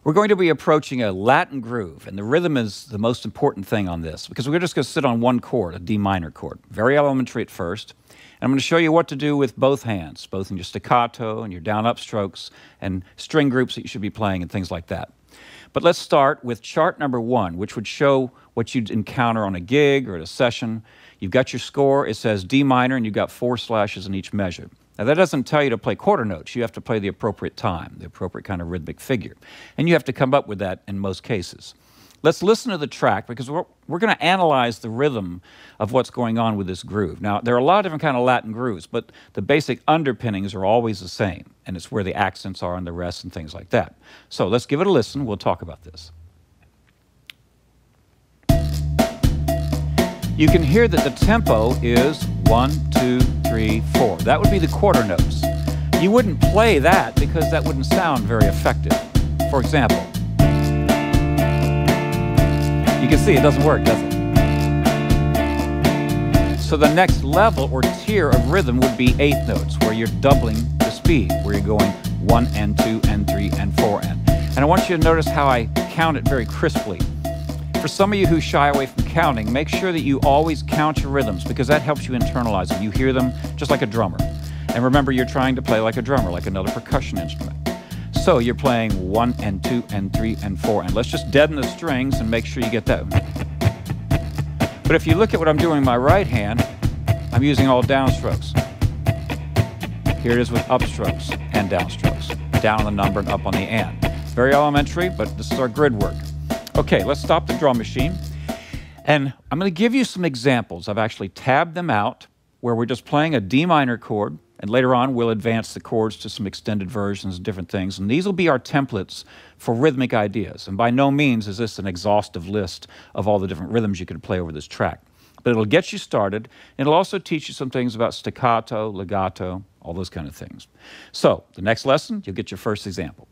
We're going to be approaching a Latin groove, and the rhythm is the most important thing on this because we're just going to sit on one chord, a D minor chord. Very elementary at first. And I'm going to show you what to do with both hands, both in your staccato and your down-up strokes and string groups that you should be playing and things like that. But let's start with chart number 1, which would show what you'd encounter on a gig or at a session. You've got your score. It says D minor, and you've got 4 slashes in each measure. Now, that doesn't tell you to play quarter notes. You have to play the appropriate time, the appropriate kind of rhythmic figure. And you have to come up with that in most cases. Let's listen to the track because we're going to analyze the rhythm of what's going on with this groove. Now, there are a lot of different kind of Latin grooves, but the basic underpinnings are always the same, and it's where the accents are and the rest and things like that. So let's give it a listen. We'll talk about this. You can hear that the tempo is 1, 2, 3, 4. That would be the quarter notes. You wouldn't play that because that wouldn't sound very effective. For example, you can see it doesn't work, does it? So the next level or tier of rhythm would be eighth notes, where you're doubling the speed, where you're going 1 and 2 and 3 and 4 and. And I want you to notice how I count it very crisply. For some of you who shy away from counting, make sure that you always count your rhythms because that helps you internalize them. You hear them just like a drummer. And remember, you're trying to play like a drummer, like another percussion instrument. So you're playing 1 and 2 and 3 and 4 and. Let's just deaden the strings and make sure you get that. But if you look at what I'm doing with my right hand, I'm using all downstrokes. Here it is with upstrokes and downstrokes. Down on the number and up on the and. Very elementary, but this is our grid work. Okay, let's stop the drum machine. And I'm going to give you some examples. I've actually tabbed them out where we're just playing a D minor chord. And later on, we'll advance the chords to some extended versions and different things. And these will be our templates for rhythmic ideas. And by no means is this an exhaustive list of all the different rhythms you could play over this track. But it'll get you started. And it'll also teach you some things about staccato, legato, all those kind of things. So the next lesson, you'll get your first example.